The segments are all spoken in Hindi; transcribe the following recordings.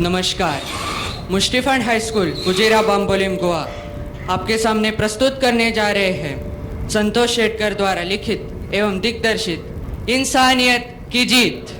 नमस्कार। Mushtifund high school Gujira Bambolim Goa आपके सामने प्रस्तुत करने जा रहे हैं संतोष शेटकर द्वारा लिखित एवं दिग्दर्शित इंसानियत की जीत।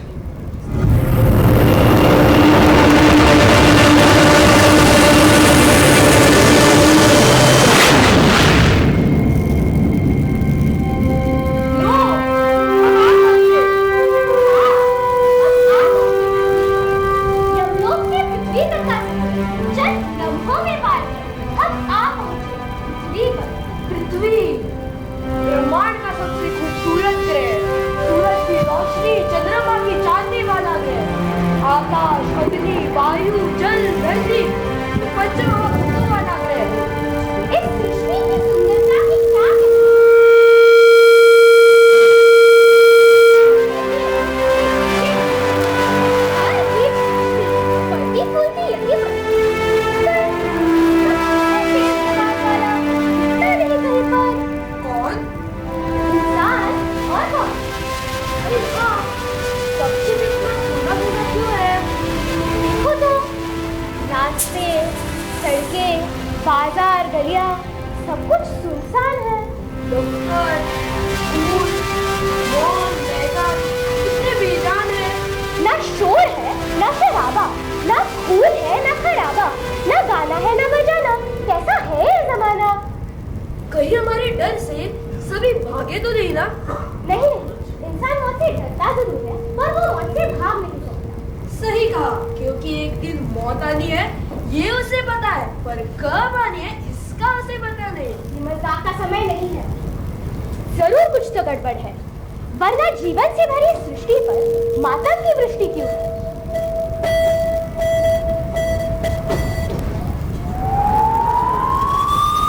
बाजार गलियां सब कुछ सुनसान है। डॉक्टर, स्कूल, मॉल, मैदान कितने बेजान है। ना शोर है, ना शराबा, ना फूल है, ना खराबा, ना गाना है, ना बजाना। कैसा है ये जमाना? कहीं हमारे डर से सभी भागे तो नहीं ना? नहीं, इंसान मौत से डरता जरूर है, पर वो मौत से भाग नहीं सकता। सही कहा, क्योंकि एक दिन मौत आनी है ये उसे पता है, पर कब आनी है इसका उसे पता नहीं। मजाक का समय नहीं है। जरूर कुछ तो गड़बड़ है, वरना जीवन से भरी सृष्टि पर मातम की वृष्टि क्यों है?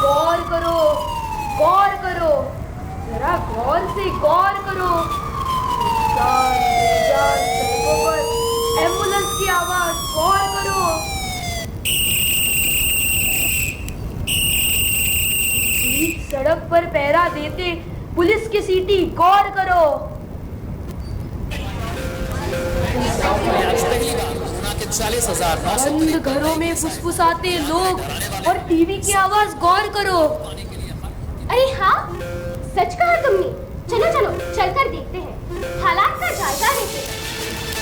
गौर करो, गौर करो, जरा गौर से गौर करो। एम्बुलेंस की आवाज, गौर करो। सड़क पर पहरा देते पुलिस की सीटी, गौर करो। बंद घरों में फुसफुसाते लोग और टीवी की आवाज, गौर करो। अरे हाँ, सच कहा तुमने। चलो चलो चलकर देखते हैं, हालात का जायजा लेते हैं।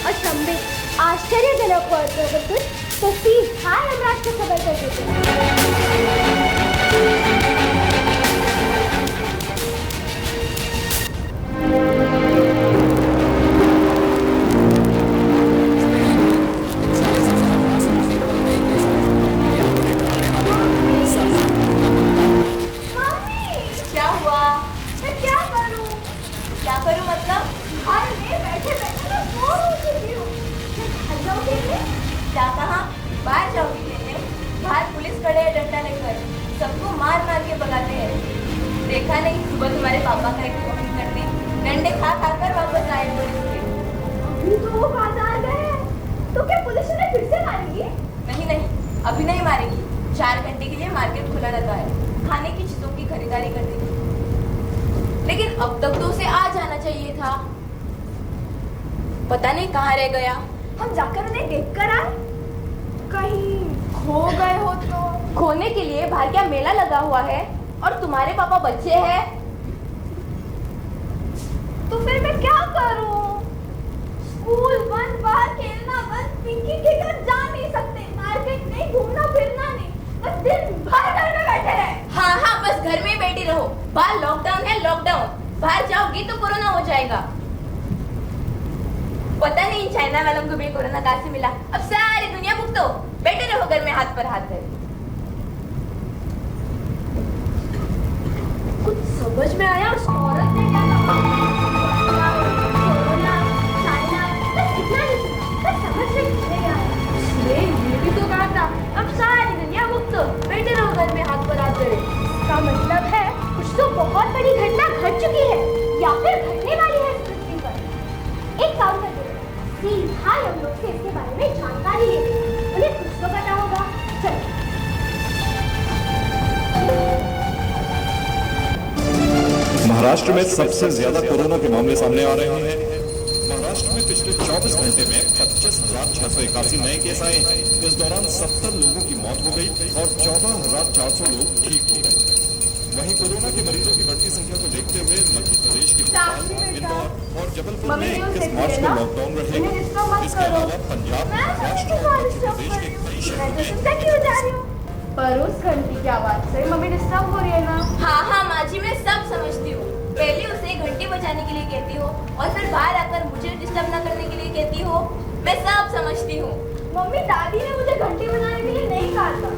और संबित आश्चर्यजनक हो अगर कुछ तो सीधा यमराज को खबर कर देते हैं। बाहर जाओगी लेने, बाहर पुलिस खड़े है डंडा लेकर, सबको मार मार के भगाते हैं। देखा नहीं सुबह तुम्हारे पापा का एक फोन करते, डंडे खा खा कर वापस आए पुलिस के। अभी तो वो बाजार गए, तो क्या पुलिस उन्हें फिर से मारेगी? नहीं नहीं, अभी नहीं मारेगी। 4 घंटे के लिए मार्केट खुला रहता है, खाने की चीजों की खरीदारी कर देगी। लेकिन अब तक तो उसे आ जाना चाहिए था। पता नहीं कहाँ रह गया। हम जाकर उन्हें देख कर आए। कहीं खो गए हो तो? खोने के लिए बाहर क्या मेला लगा हुआ है? और तुम्हारे पापा बच्चे हैं? तो फिर मैं क्या करूं? स्कूल बंद, बाहर खेलना बंद, पिंकी के घर जा नहीं सकते, मार्केट नहीं, घूमना फिरना नहीं, बस दिन भर घर में बैठे रहे। हाँ हाँ, बस घर में ही बैठी रहो। बाहर लॉकडाउन है, लॉकडाउन। बाहर जाओगी तो कोरोना हो जाएगा। पता नहीं चाइना वालों को भी कोरोना कहाँ से मिला। अब सारी दुनिया मुक्त हो, बैठे रहो घर में हाथ पर हाथ है। कुछ समझ में आया उस औरत ने क्या कहा? कोरोना, चाइना, बस इतना ही सुना, बस समझ में नहीं आया। उसने ये भी तो कहा था, अब सारी दुनिया मुक्त हो, बैठे रहो घर में हाथ पर हाथ धरे। इसका मतलब है कुछ तो बहुत बड़ी घटना घट चुकी है या फिर घटने वाली है इस पृथ्वी पर। एक काम करते हैं, सीधा हम लोग से इसके बारे में जानकारी लेते हैं, उन्हें कुछ तो पता होगा। चलो। महाराष्ट्र में सबसे ज्यादा कोरोना के मामले सामने आ रहे हैं। महाराष्ट्र में पिछले पिछले 24 घंटे में 25,681 नए केस आए हैं। इस दौरान 70 लोगों की मौत हो गई और 14,400 लोग ठीक हो गए। वहीं कोरोना के मरीजों की बढ़ती संख्या को देखते हुए मध्य प्रदेश के भोपाल, इंदौर और जबलपुर में 21 मार्च को लॉकडाउन रहेगा। इसके अलावा पंजाब, महाराष्ट्र और मध्य प्रदेश के कई शहरों में पर उस घंटी की आवाज से मम्मी डिस्टर्ब हो रही है ना। हाँ माँ जी, मैं सब समझती हूँ। पहले उसे घंटी बजाने के लिए कहती हो और फिर बाहर आकर मुझे डिस्टर्ब ना करने के लिए कहती हो। मैं सब समझती हूँ। मम्मी दादी ने मुझे घंटी बजाने के लिए नहीं कहा था।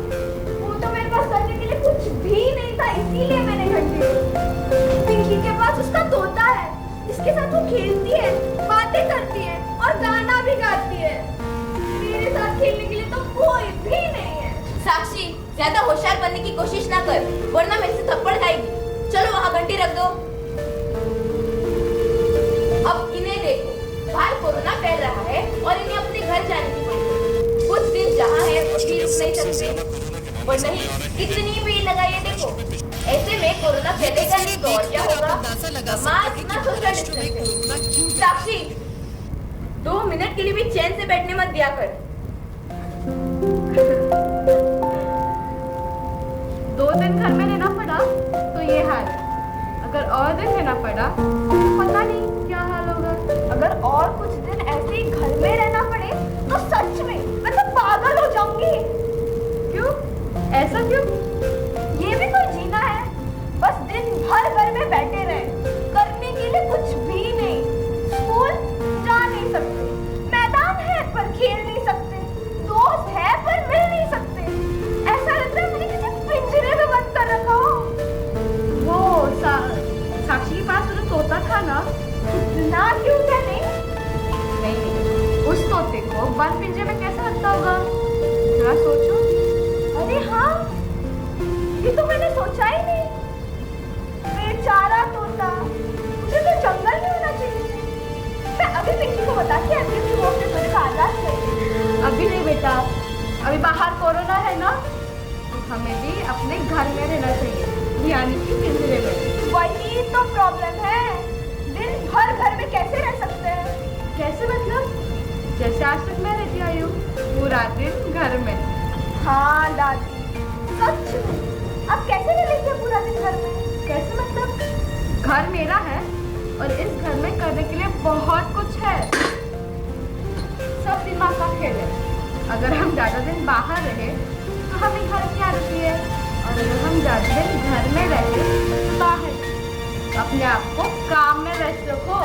वो तो मेरे पास करने के लिए कुछ भी नहीं था, इसीलिए मैंने घंटी ली। पिंकी के पास उसका तोता है, जिसके साथ वो खेलती है, बातें करती है और गाना भी गाती है। मेरे साथ खेलने के लिए तो कोई भी नहीं है। साक्षी, ज्यादा होशियार बनने की कोशिश ना कर, वरना मेरे से थप्पड़ खाएगी। चलो वहाँ घंटी रख दो। अब इन्हें देखो, बाहर कोरोना फैल रहा है और इन्हें अपने घर जाने की पड़ी। कुछ दिन जहाँ है उसकी रुक नहीं सकते। और नहीं, इतनी भीड़ लगाई है देखो। ऐसे में कोरोना फैलेगा नहीं तो और क्या होगा? मास्क ना सोशल डिस्टेंसिंग। साक्षी, 2 मिनट के लिए भी चैन से बैठने मत दिया कर। 2 दिन घर में रहना पड़ा तो ये हाल है। अगर और दिन रहना पड़ा तो पता नहीं क्या हाल होगा। अगर और कुछ दिन ऐसे ही घर में रहना पड़े तो सच में मैं तो पागल हो जाऊंगी। क्यों? ऐसा क्यों? ये भी कोई जीना है? बस दिन भर घर में बैठे रहे, करने के लिए कुछ भी नहीं। स्कूल जा नहीं सकते, मैदान है पर खेल नहीं सकते, दोस्त है पर मिल नहीं सकते। ऐसा लगता है मुझे किसी पिंजरे में बंद कर रखा हो। वो साक्षी के पास जो तोता था ना, इतना क्यूट है। नहीं, उस तोते को बंद पिंजरे में कैसे रखता होगा? जरा सोचो। अरे हाँ, ये तो मैंने सोचा ही नहीं। बेचारा तोता, मुझे तो जंगल में होना चाहिए। मैं अभी पिंकी को बता के आती हूँ कि वो अपने घर का आजाद करे। अभी नहीं बेटा, अभी बाहर कोरोना है ना, तो हमें भी अपने घर में रहना चाहिए, यानी कि पिंजरे में। वही तो प्रॉब्लम है, दिन भर घर में कैसे रह सकते हैं? कैसे मतलब? जैसे आज तक मैं रहती आई हूँ, पूरा दिन घर में। हाँ दादी, सच में। अब कैसे रह लेते पूरा दिन घर में? कैसे मतलब? घर मेरा है और इस घर में करने के लिए बहुत कुछ है। सब दिमाग का खेल है। अगर हम ज़्यादा दिन बाहर रहे तो हमें घर की आदत है, और अगर हम ज़्यादा दिन घर में रहे बाहर, तो अपने आप को काम में व्यस्त रखो,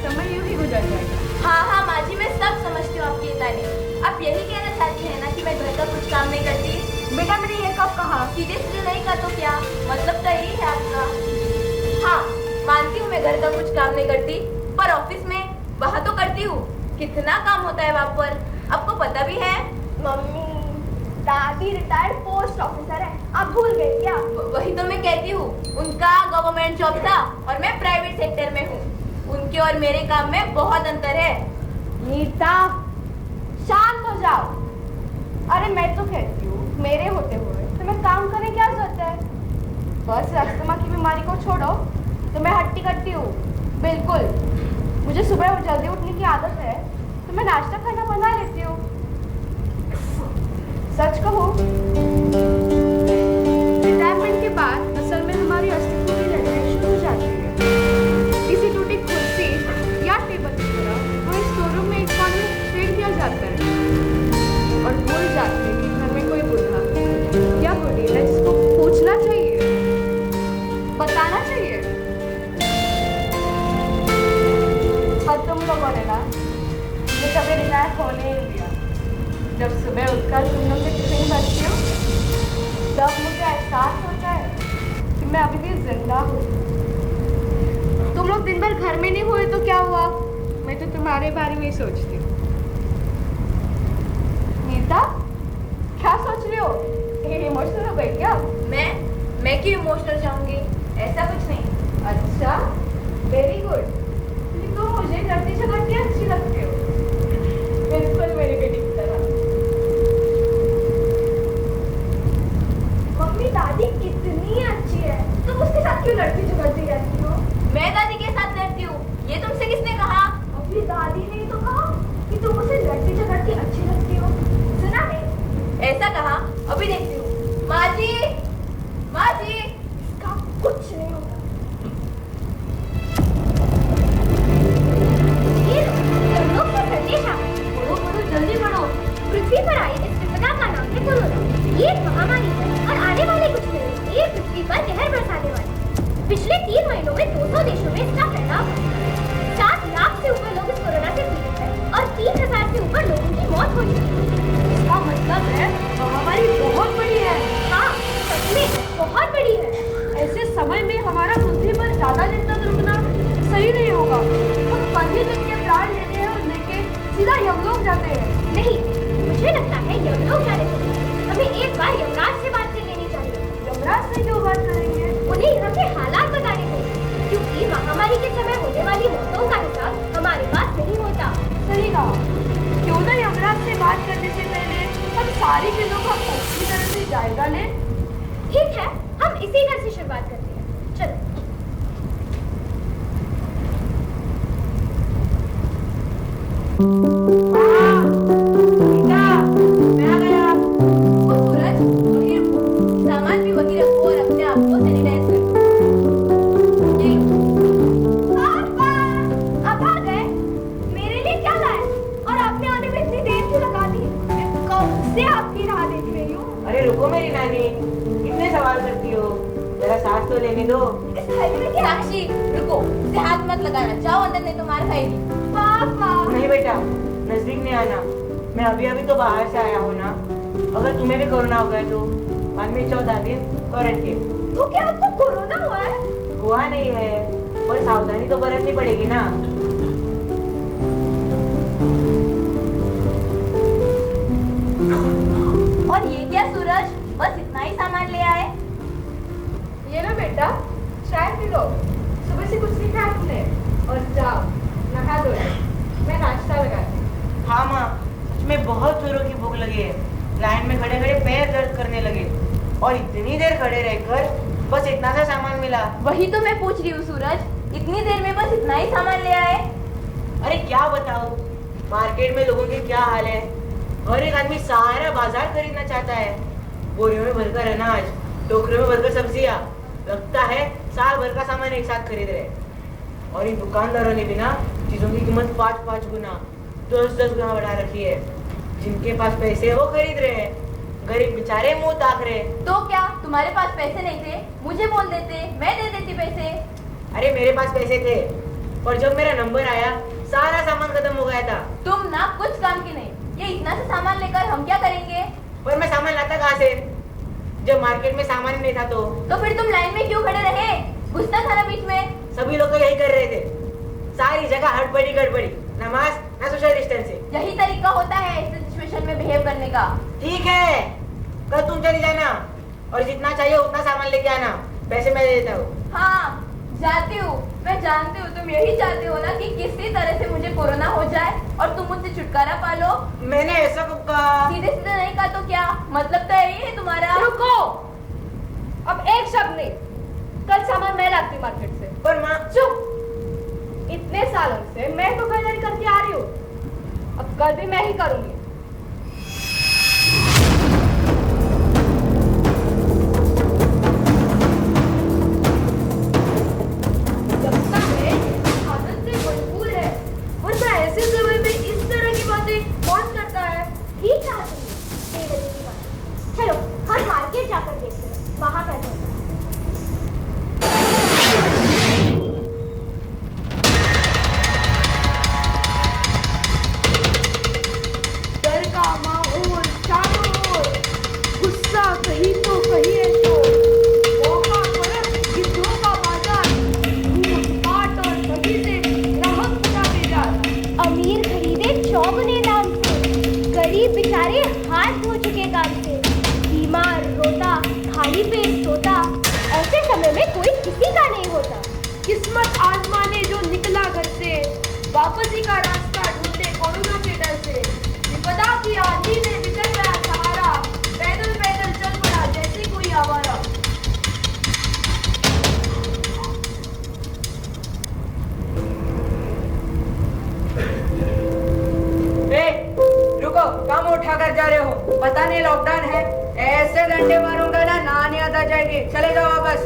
समय यूं ही गुजर जाएगा। हाँ माँ जी, मैं सब समझती हूँ आपकी ये तारीफ। आप यही कहना चाहती हैं ना कि मैं घर का कुछ काम नहीं करती? बेटा मैंने ये कब कहा? सीधे सीधे नहीं कहा तो क्या मतलब? तो यही है आपका। हाँ, मानती हूँ मैं घर का कुछ काम नहीं करती, पर ऑफिस में वहाँ तो करती हूँ। कितना काम होता है वहाँ पर, आपको पता भी है। मम्मी, दादी रिटायर्ड पोस्ट ऑफिसर है, आप भूल गए क्या? वही तो मैं कहती हूँ, उनका गवर्नमेंट जॉब था और मैं प्राइवेट सेक्टर में हूँ। उनके और मेरे काम में बहुत अंतर है। नीता, शांत हो जाओ। अरे मैं तो कहती हूँ, मेरे होते हुए तुम्हें काम करने की क्या जरूरत है? बस अस्थमा की बीमारी को छोड़ो तो मैं हट्टी कट्टी हूँ, बिल्कुल। मुझे सुबह जल्दी उठने की आदत है, तो मैं नाश्ता खाना बना लेती हूँ। सच कहूँ, रिटायरमेंट के बाद असल में हमारी अस्तित्व की लड़ाई शुरू हो जाती है। किसी टूटी कुर्सी या टेबल की तरह हमें स्टोर रूम में एक कोने में फेंक दिया जाता है और भूल जाते हैं कि घर में कोई बूढ़ा या बूढ़ी है जिसको पूछना चाहिए, बताना चाहिए। और तुम लोगों ने ना मुझे कभी रिटायर होने ही नहीं दिया। जब सुबह उठकर तुम लोग से टिफिन भरती हो, तब मुझे एहसास होता है कि मैं अभी भी जिंदा हूँ। तुम लोग दिन भर घर में नहीं हुए तो क्या हुआ? मैं तो तुम्हारे बारे में ही सोचती हूँ। नीता, क्या सोच रही हो? इमोशनल हो गई क्या? मैं क्यों इमोशनल जाऊंगी? ऐसा कुछ नहीं। अच्छा, वेरी गुड। तो मुझे करती झगड़ती अच्छी लगती हो, बिल्कुल मेरी बेटी की तरह। मम्मी, दादी कितनी अच्छी है, तुम उसके साथ क्यों लड़ती झगड़ती रहती हो? मैं दादी के साथ लड़ती हूँ, ये तुमसे किसने कहा? अपनी दादी ने तो कहा। नहीं, मुझे लगता है यमलोक जाने से पहले हमें एक बार यमराज से बात कर लेनी चाहिए। यमराज से क्यों बात करेंगे? उन्हें यहाँ के हालात बताने चाहिए, क्योंकि महामारी के समय होने वाली मौतों का हिसाब हमारे पास नहीं होता। सही कहा। क्यों ना यमराज से बात करने से पहले हम सारी चीजों का अच्छी तरह से जायजा लें। ठीक है, हम इसी घर से शुरुआत करते हैं। चलो। सामान भी वही रखो और अपने आप को सैनिटाइज करो। पापा, आप आ गए? मेरे लिए क्या लाए? और आपने आने में इतनी देर क्यों लगा दी? कब से आपकी राह देख रही हूँ। अरे रुको मेरी नानी, कितने सवाल करती हो, जरा सांस तो लेने दो। इस थैली में क्या? साक्षी रुको, इसे हाथ मत लगाना, जाओ अंदर नहीं तो मार खाएगी। पापा, नहीं बेटा, नजदीक नहीं आना, मैं अभी अभी तो बाहर से आया हूँ ना। अगर तुम्हें भी कोरोना हो गया तो बाद में 14 दिन क्वारंटीन। तो क्या आपको कोरोना हुआ है? हुआ नहीं है, पर सावधानी तो बरतनी पड़ेगी ना। और ये क्या सूरज, बस इतना ही सामान ले आए? ये लो बेटा, चाय पी लो। सुबह से कुछ नहीं खाया तुमने? और जाओ नहा दो, मैं नाश्ता लगाती हूँ। हाँ माँ, सच में बहुत जोरों की भूख लगी है। लाइन में खड़े खड़े पैर दर्द करने लगे और इतनी देर खड़े रहकर बस इतना सा सामान मिला। वही तो मैं पूछ रही हूँ सूरज, इतनी देर में बस इतना ही सामान ले आए? अरे क्या बताओ, मार्केट में लोगों के क्या हाल है। हर एक आदमी सारा बाजार खरीदना चाहता है। बोरियों में भरकर अनाज, टोकरियों में भरकर सब्जियां, लगता है साल भर का सामान एक साथ खरीद रहे। और इन दुकानदारों ने भी ना चीजों की कीमत 5-5 गुना, 10-10 गुना बढ़ा रखी है। जिनके पास पैसे है वो खरीद रहे हैं, गरीब बेचारे मुंह ताक रहे। तो क्या तुम्हारे पास पैसे नहीं थे? मुझे बोल देते, मैं दे देती पैसे। अरे मेरे पास पैसे थे, पर जब मेरा नंबर आया सारा सामान खत्म हो गया था। तुम ना कुछ काम की नहीं, ये इतना सा सामान लेकर हम क्या करेंगे? पर मैं सामान लाता कहाँ से, जब मार्केट में सामान ही नहीं था। तो फिर तुम लाइन में क्यों खड़े रहे? घुसना था ना बीच में। सभी लोग तो यही कर रहे थे, सारी जगह हड़बड़ी गड़बड़ी, ना मास्क ना सोशल डिस्टेंसिंग। यही तरीका होता है ऐसे सिचुएशन में बिहेव करने का। ठीक है, कल तुम चली जाना और जितना चाहिए उतना सामान लेके आना, पैसे मैं दे देता हूँ। हाँ जाती हूँ, मैं जानती हूँ तुम यही चाहते हो ना कि किसी तरह से मुझे कोरोना हो जाए और तुम मुझसे छुटकारा पा लो। मैंने ऐसा कब कहा? सीधे सीधे नहीं कहा तो क्या मतलब? तो यही है तुम्हारा। रुको, अब एक शब्द नहीं। कल सामान मैं लाती हूँ मार्केट से। पर माँ, चुप। इतने सालों से मैं तो खरीदारी करके आ रही हूँ, अब कल भी मैं ही करूंगी। लगता है आदत से मजबूर है, वरना ऐसे समय में इस तरह की बातें कौन करता है? ठीक कहा तुमने, बेवजह की बात। चलो हम मार्केट जाकर देखते हैं वहां कैसा होता है। डर का माहौल चारों ओर, गुस्सा कहीं तो कहीं है शोर, मौका परस्त गिद्धों का बाजार, भूख काट और सभी से ग्राहक पूरा बेजार। अमीर खरीदे चौगुने दाम से, गरीब बेचारे हाथ धो चुके काम से, बीमार रोता खाली पेट सोता, ऐसे समय में कोई किसी का नहीं होता। किस्मत आजमाने जो निकला घर से, वापसी का रास्ता ढूंढते कोरोना के डर से, विपदा की आंधी में बिखर गया सहारा, पैदल पैदल चल पड़ा जैसे कोई आवारा। रुको, काम उठा कर जा रहे हो, पता नहीं लॉकडाउन है, ऐसे डंडे मारूंगा ना नानी याद आ जाएगी। चले जाओ वापस।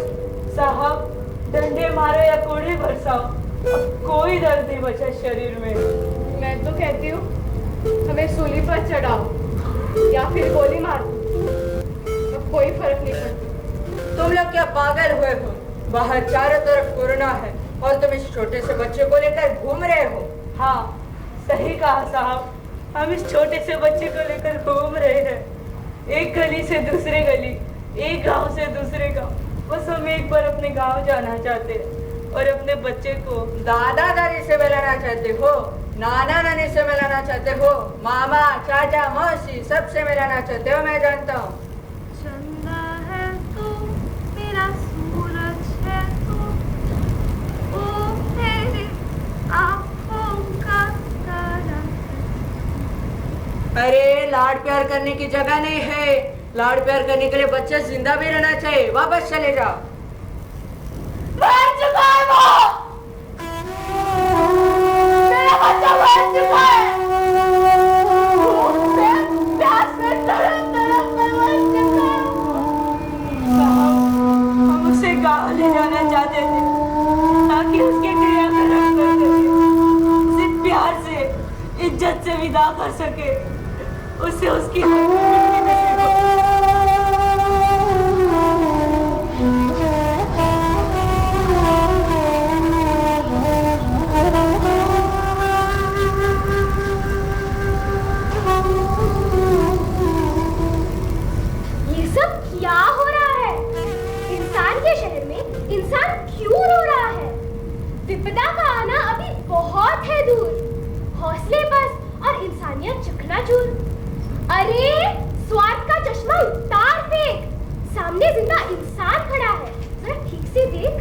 साहब, डंडे मारो या कोड़े बरसाओ, अब कोई दर्द नहीं बचा शरीर में। मैं तो कहती हूँ हमें सूली पर चढ़ाओ या फिर गोली मार दो, अब कोई फर्क नहीं पड़ता। तुम लोग क्या पागल हुए हो? बाहर चारों तरफ कोरोना है और तुम इस छोटे से बच्चे को लेकर घूम रहे हो। हाँ सही कहा साहब, हम इस छोटे से बच्चे को लेकर घूम रहे हैं, एक गली से दूसरे गली, एक गांव से दूसरे गांव। बस हम एक बार अपने गांव जाना चाहते हैं और अपने बच्चे को दादा दादी से मिलाना चाहते हो? नाना नानी से मिलाना चाहते हो, मामा चाचा मौसी सबसे मिलाना चाहते हो, मैं जानता हूँ। चंदा है तो मेरा सूरज है तो ओ मेरी आँखों का तारा। अरे लाड प्यार करने की जगह नहीं है, लाड प्यार करने के लिए बच्चे जिंदा भी रहना चाहिए। वापस चले जाओ। मर चुका है वो, मेरा बच्चा मर चुका है। भूख से, प्यास से तड़प तड़प कर मर चुका है। हम उसे गाँव ले जाना चाहते थे ताकि उसके क्रियाकर्म कर सके, उसे प्यार से इज्जत से विदा कर सके, उसे उसकी ये सब क्या हो रहा है? इंसान के शहर में इंसान क्यों रो रहा है? विपदा का आना अभी बहुत है दूर, हौसले बस और इंसानियत चकनाचूर। अरे स्वार्थ का चश्मा उतार फेंक, सामने जिंदा इंसान खड़ा है, जरा ठीक से देख।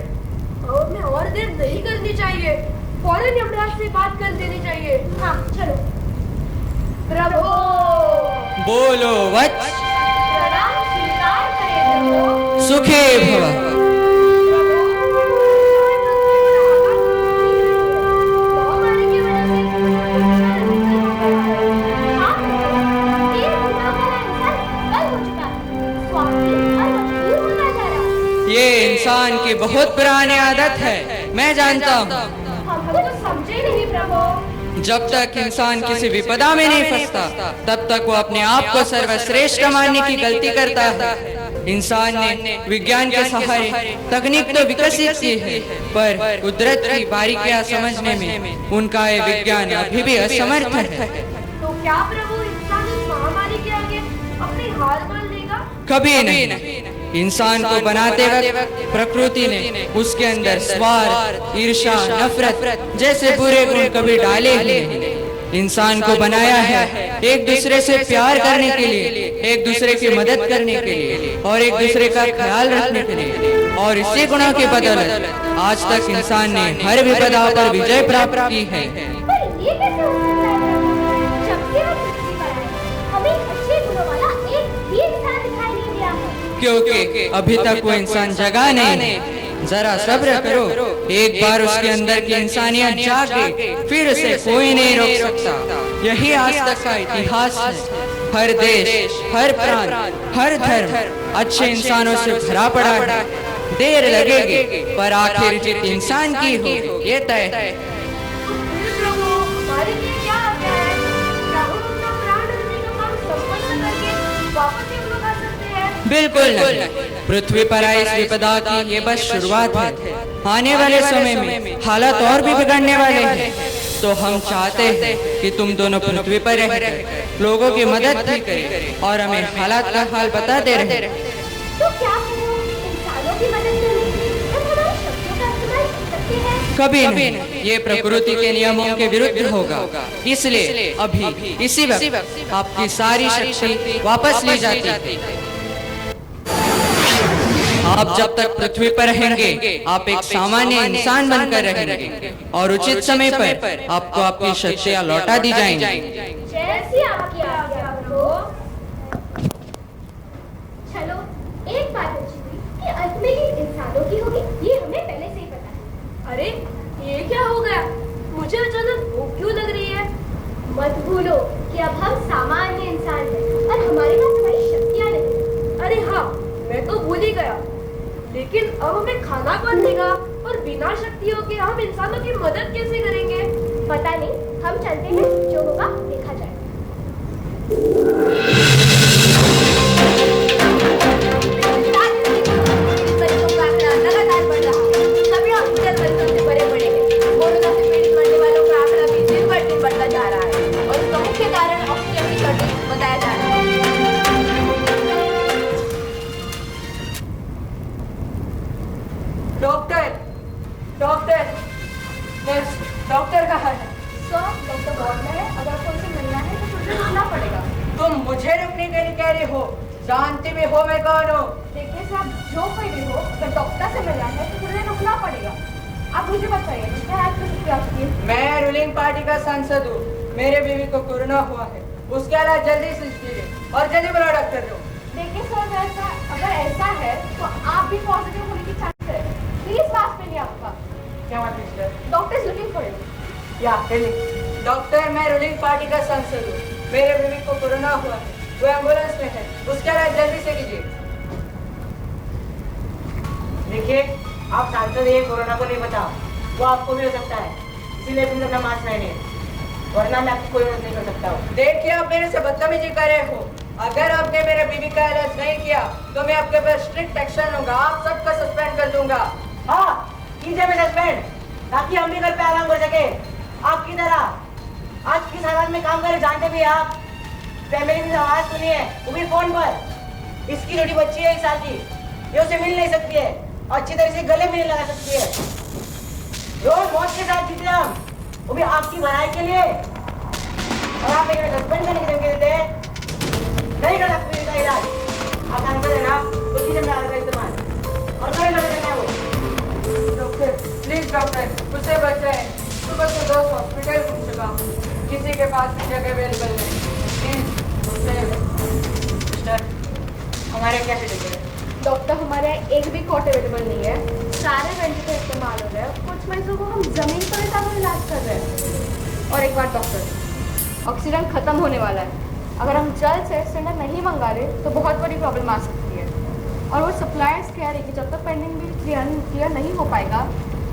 और में और देर नहीं करनी चाहिए, फौरन यमराज से बात कर देनी चाहिए। हाँ चलो। प्रभु बोलो वत्स, प्रणाम स्वीकार करें प्रभु। सुखी भव। महामारी की वजह से हाँ, तेज दिमाग वाला इंसान कल हो चुका है, स्वार्थी और मजबूर होता जा रहा है। ये इंसान की बहुत पुरानी आदत है, मैं जानता हूँ। हम तो समझे नहीं प्रभु। जब तक इंसान किसी विपदा में नहीं फंसता, तब तक वो अपने आप को सर्वश्रेष्ठ मानने की गलती करता है। इंसान ने विज्ञान के सहारे तकनीक तो विकसित की है, पर कुदरत की बारीकियां समझने में उनका ये विज्ञान अभी भी असमर्थ है। तो क्या प्रभु इंसान इस महामारी के आगे अपनी हार मान लेगा? कभी नहीं। इंसान को बनाते वक्त प्रकृति ने उसके अंदर स्वार्थ, ईर्ष्या, नफरत जैसे बुरे गुण कभी डाले ही नहीं। इंसान को बनाया है एक दूसरे से प्यार करने के लिए, एक दूसरे की मदद करने के लिए और एक दूसरे का ख्याल रखने के लिए, और इसी गुणों की बदौलत आज तक इंसान ने हर विपदा पर विजय प्राप्त की है। पर ये कैसे हो सकता है प्रभु? जब से वो पृथ्वी पर आए, हमें अच्छे गुणों वाला एक भी इंसान दिखाई नहीं दिया है। क्योंकि अभी तक वो इंसान जगा नहीं। जरा सब्र करो, एक बार उसके अंदर की इंसानियत जागे, फिर उसे कोई नहीं रोक सकता। यही आज तक का इतिहास है। हर देश, हर प्रांत, हर धर्म अच्छे इंसानों से भरा पड़ा है। देर लगेगी पर आखिर जीत इंसान की हो, ये तय है। तो फिर प्रभु हमारे लिए क्या आ गया है? क्या हम अपना प्राण देने का काम संपन्न करके वापस हम लोग आ सकते हैं? बिल्कुल नहीं। पृथ्वी पर आई इस विपदा की ये बस शुरुआत है। आने वाले समय में हालात और भी बिगड़ने वाले हैं। तो हम चाहते हैं कि तुम दोनों पृथ्वी पर रहकर लोगों की मदद भी करें और हमें हालात का हाल बताते रहें। तो क्या प्रभु इंसानों की मदद करने हम हमारे शब्दों का इस्तेमाल कर सकते हैं? कभी नहीं। ये प्रकृति के नियमों के विरुद्ध होगा। इसलिए अभी इसी वक्त आपकी सारी शक्ति वापस ली जाती। आप जब तक पृथ्वी पर रहेंगे, आप एक सामान्य इंसान बनकर रहेंगे और उचित समय पर आपको आपकी शक्तियाँ लौटा दी जाएंगी। जैसी आपकी आज्ञा प्रभु। चलो, एक बात अच्छी हुई कि अंत में ये इंसानों की होगी, ये हमें पहले से ही पता है। अरे ये क्या हो गया? मुझे अचानक भूख क्यों लग रही है? मत भूलो कि अब हम सामान्य इंसान हैं और हमारे पास हमारी शक्तियाँ नहीं। अरे हाँ, मैं तो भूल ही गया। लेकिन अब हमें खाना कौन देगा? और बिना शक्तियों के हम इंसानों की मदद कैसे करेंगे? पता नहीं, हम चलते हैं, जो होगा देखा जाएगा। लगातार बढ़ रहा है। सभी हॉस्पिटल मरीजों से भरे पड़े हैं। कोरोना से पीड़ित मरने वालों का आंकड़ा भी दिन पर दिन बढ़ता जा रहा है और इसका मुख्य कारण ऑक्सीजन की शॉर्टेज बताया जा रहा है। डॉक्टर, डॉक्टर, नर्स, डॉक्टर कहाँ है? सर, डॉक्टर तुम मुझे रुकने के लिए कह रही हो? जानती भी हो मैं कौन हूँ? देखिए साहब, जो कोई भी हो, अगर डॉक्टर से मिलना है तो मुझे रुकना पड़ेगा। आप मुझे बताइए, क्या आपको क्या चाहिए? मैं रूलिंग पार्टी का सांसद हूँ। मेरे बीवी को कोरोना हुआ है, उसके हालात जल्दी से कीजिए और जल्दी बुलाओ डॉक्टर को। देखिए सर, अगर ऐसा है तो आप भी पॉजिटिव होने की चांस है। प्लीज मास्क पहनिए आपका। क्या बात है sister? Doctor is looking for you. या डॉक्टर, मैं रूलिंग पार्टी का सांसद हूँ। मेरे बीवी को कोरोना हुआ है, वो एम्बुलेंस में है, उसके हालात जल्दी से कीजिए। देखिए, आप सांसद ये कोरोना को नहीं पता, वो आपको भी हो सकता है, इसीलिए तुम अपना मास्क पहने, वरना मैं आपकी कोई मदद नहीं कर सकता हूँ। देखिए, आप मेरे से बदतमीजी कर रहे हो। अगर आपने मेरे बीवी का इलाज नहीं किया तो मैं आपके पर स्ट्रिक्ट एक्शन लूंगा, आप सबका सस्पेंड कर दूंगा। हाँ, कीजिए मैं सस्पेंड, ताकि हम भी घर पे आराम कर सके आपकी तरह। आज किस हालात में काम करे जानते भी आप। फैमिली की आवाज सुनी है, वो भी फोन पर। इसकी छोटी बच्ची है 1 साल की, ये उसे मिल नहीं सकती है और अच्छी तरह से गले में नहीं लगा सकती है। रोज मौत के साथ जीते हम, वो भी आपकी भलाई के लिए। और आप एक सस्पेंड करने की धमकी देते हैं, नहीं कर सकते इनका इलाज। आप सांसद है ना, तो कीजिए मेरा का इस्तेमाल और करें करना वो। डॉक्टर, प्लीज डॉक्टर, उसे बचाएं। सुबह से 2 हॉस्पिटल घूम चुका हूँ, किसी के पास भी जगह अवेलेबल नहीं। सिस्टर, हमारे क्या शेड्यूल है? डॉक्टर, हमारे यहाँ एक भी कॉट अवेलेबल नहीं है। सारे वेंटिलेटर इस्तेमाल हो रहे हैं। कुछ मरीजों को हम जमीन पर लेटाकर इलाज कर रहे हैं। और एक बात डॉक्टर, ऑक्सीजन खत्म होने वाला है। अगर हम जल्द से सिलेंडर नहीं मंगा रहे तो बहुत बड़ी प्रॉब्लम आ सकती है। और वो सप्लायर्स कह रहे कि जब तक पेंडिंग बिल क्लियर नहीं हो पाएगा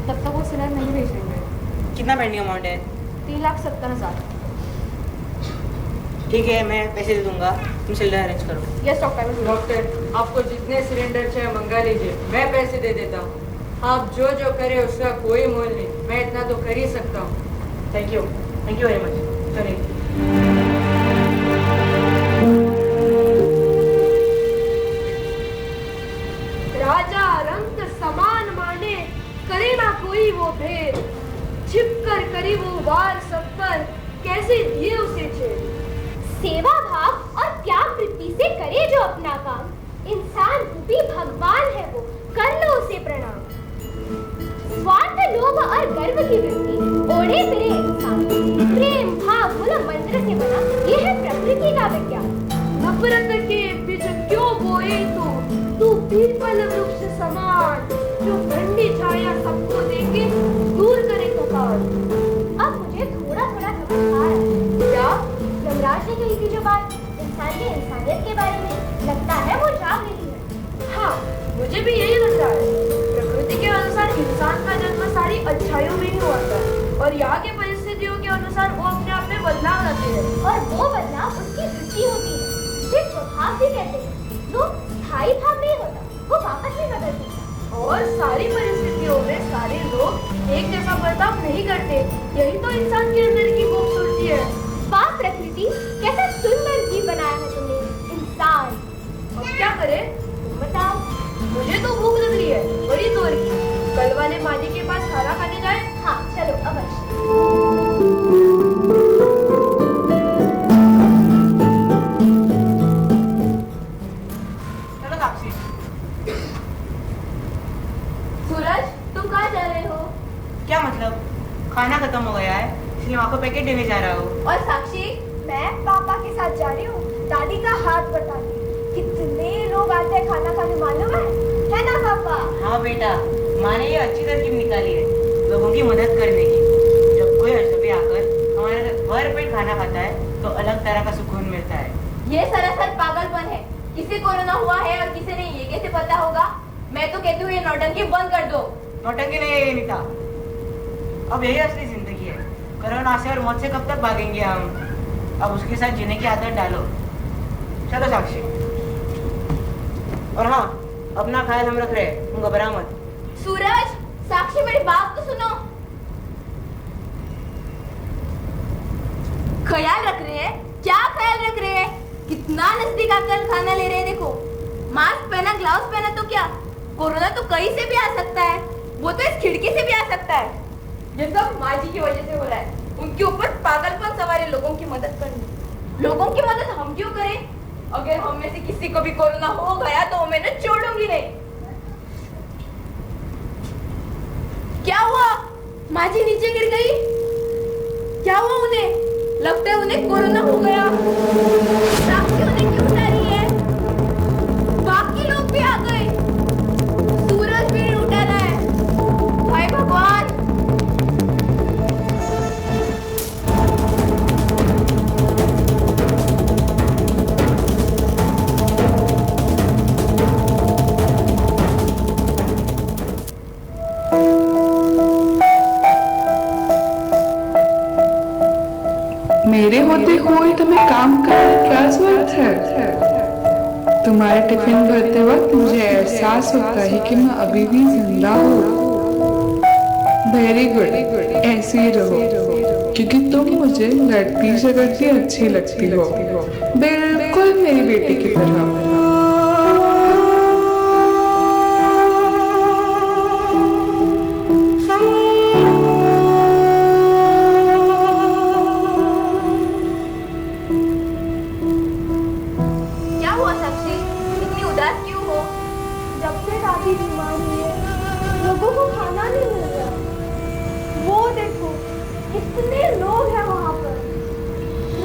तब तक वो सिलेंडर नहीं भेजेंगे। कितना पेंडिंग अमाउंट है? 3,70,000। ठीक है, मैं पैसे दे दूंगा, तुम सिलेंडर अरेंज करो। Yes doctor. डॉक्टर, आपको जितने सिलेंडर चाहिए मंगा लीजिए, मैं पैसे दे देता हूँ। आप जो जो करें उसका कोई मोल नहीं, मैं इतना तो कर ही सकता हूँ। Thank you very much. चलिए। राजा रंग समान माने, करे ना कोई वो भेद, छिप कर करी वो वार सब पर, कैसे दिए उसे छेद। सेवा भाव और त्याग वृत्ति से करे जो अपना काम, इंसान रूपी भगवान है वो, कर लो उसे प्रणाम। स्वार्थ, लोभ और गर्व की वृत्ति ओढ़े फिरे इंसान, प्रेम भाव मूल मंत्र से बना ये है प्रकृति का विज्ञान। नफरत के बीज क्यों बोए तू पीपल वृक्ष समान, जो ठंडी छाया सबको देके दूर करे थकान। अब मुझे थोड़ा थोड़ा समझ आ रहा है। क्या यमराज ने कही थी जो बात इंसान की इंसानियत के बारे में, लगता है वो जाग रही है। हाँ, मुझे भी यही लग रहा है। प्रकृति के अनुसार इंसान का जन्म सारी अच्छाइयों में ही हुआ था और यहाँ की परिस्थितियों के अनुसार वो अपने आप में बदलाव लाते हैं। और वो बदलाव उसकी वृत्ति होती है, जिसे स्वभाव भी कहते हैं। जो स्थायी भाव नहीं होता, वो वापस नहीं बदलता। और सारी परिस्थितियों में सारे लोग एक जैसा बर्ताव नहीं करते, यही तो इंसान के अंदर की खूबसूरती है। वाह प्रकृति, कैसा सुंदर जीव बनाया है तुमने, इंसान। अब क्या करें? तुम बताओ। मुझे तो भूख लग रही है, बड़ी जोर की। कल वाले माजी के पास खाना खाने जाए? हाँ चलो अवश्य। चलो साक्षी। सूरज, तुम कहाँ जा रहे हो? क्या मतलब? खाना खत्म हो गया है, इसलिए वहाँ को पैकेट देने जा रहा हूँ। और साक्षी? मैं पापा के साथ जा रही हूँ, दादी का हाथ बटाने। कितने लोग आते हैं खाना खाने, मालूम है ना पापा? हाँ बेटा, माँ ने ये अच्छी तरकीब निकाली है, लोगों की मदद करने की। जब कोई अजनबी आकर हमारे घर भर पेट खाना खाता है तो अलग तरह का सुकून मिलता है। ये सरासर पागलपन है। किसे कोरोना हुआ है और किसे नहीं, ये कैसे पता होगा? मैं तो कहती हूँ ये नौटंकी बंद कर दो। नौटंकी नहीं है ये नीता, अब यही असली जिंदगी है। कोरोना से और मौत से कब तक भागेंगे हम? अब उसके साथ जीने की आदत डालो। चलो साक्षी। और हाँ, अपना ख्याल हम रख रहे हैं, तुम घबरा मत। सूरज, साक्षी मेरी बात तो सुनो। ख्याल रख रहे हैं? क्या ख्याल रख रहे हैं? कितना नजदीक आकर खाना ले रहे हैं, देखो। मास्क पहना, ग्लव्स पहना तो क्या, कोरोना तो कहीं से भी आ सकता है। वो तो इस खिड़की से भी आ सकता है। ये सब माँ जी की वजह से हो रहा है। उनके ऊपर पागलपन सवार है लोगों की मदद करनी। लोगों की मदद हम क्यों करें? अगर हम में से किसी को भी कोरोना हो गया तो मैं ना छोड़ूंगी नहीं। क्या हुआ? माँ जी नीचे गिर गई? क्या हुआ उन्हें? लगता है उन्हें कोरोना हो गया। साक्षी उन्हें क्यों उतारी है? बाकी लोग भी आ गए। सूरज भी उठाना है। हाय भगवान। मेरे होते हुए तुम्हें काम करने की क्या जरूरत है? तुम्हारे टिफिन भरते वक्त मुझे एहसास होता है कि मैं अभी भी जिंदा हूँ। वेरी गुड, ऐसे ही रहो, क्योंकि तुम मुझे लड़ती झगड़ती अच्छी लगती हो, बिल्कुल मेरी बेटी की तरह। क्या हुआ साक्षी? इतनी उदास क्यों हो? जब से दादी बीमार हुई है, लोगों को खाना नहीं मिल रहा। वो देखो, कितने लोग हैं वहाँ पर।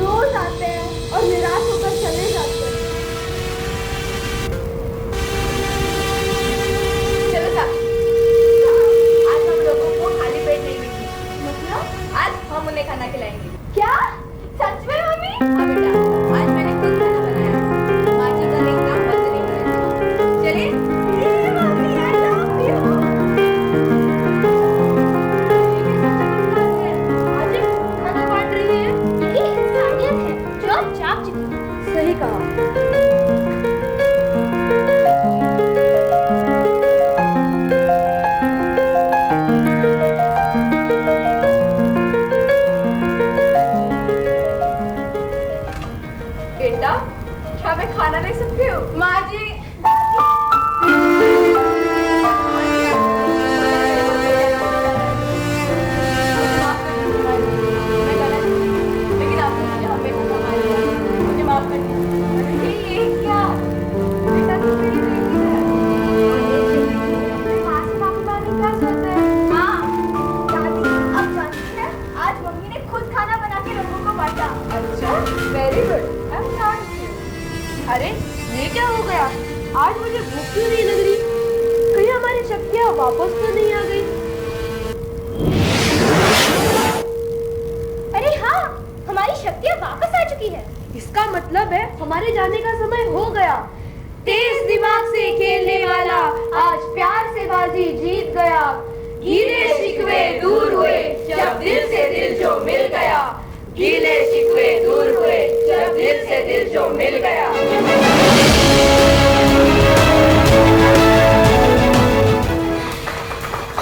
रोज आते हैं और निराश होकर चले जाते हैं। चलो साक्षी, आज हम लोगों को खाली पेट नहीं मिलेंगे। मतलब आज हम उन्हें खाना खिलाएंगे। क्या? सच में मम्मी? हाँ बेटा, आज मैंने खुद खाना बनाया। माँ जी कल एकदम बंद नहीं करेंगे। चलिए। Mummy, I love you. आज खाना बांट रही है। ये इंसानियत है जो आप चाप चुकी हैं। सही कहा। बेटा, क्या मैं खाना ले सकती हूँ? माँ जी। लेकिन आपने मुझे हमेशा संभाल लिया। मुझे माफ कर दीजिए। ये क्या? बेटा तुम मेरी बेटी है। माँ से माफी मांगने क्या जरूरत है? माँ, दादी, अब जानती हैं, आज मम्मी ने खुद खाना बना के लोगों को बांटा। अच्छा, very good. I am proud of you. अरे ये क्या हो गया? आज मुझे भूख क्यों नहीं लग रही? कहीं हमारी शक्तियाँ वापस तो नहीं आ गई? अरे हाँ, हमारी शक्तियाँ वापस आ चुकी है। इसका मतलब है हमारे जाने का समय हो गया। तेज दिमाग से खेलने वाला आज प्यार से बाजी जीत गया। गीले शिकवे दूर हुए जब दिल से दिल जो मिल गया। गीले शिकवे दूर हुए जब दिल से दिल जो मिल गया।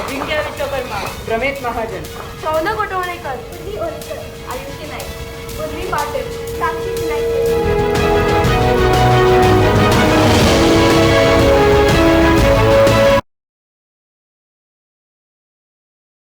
अजिंक्य विश्वकर्मा, प्रमेश महाजन, शौनक गोटवणेकर, उर्वी ओलकर, आयुषी नाईक, उर्वी पाटिल, साक्षी सिलाई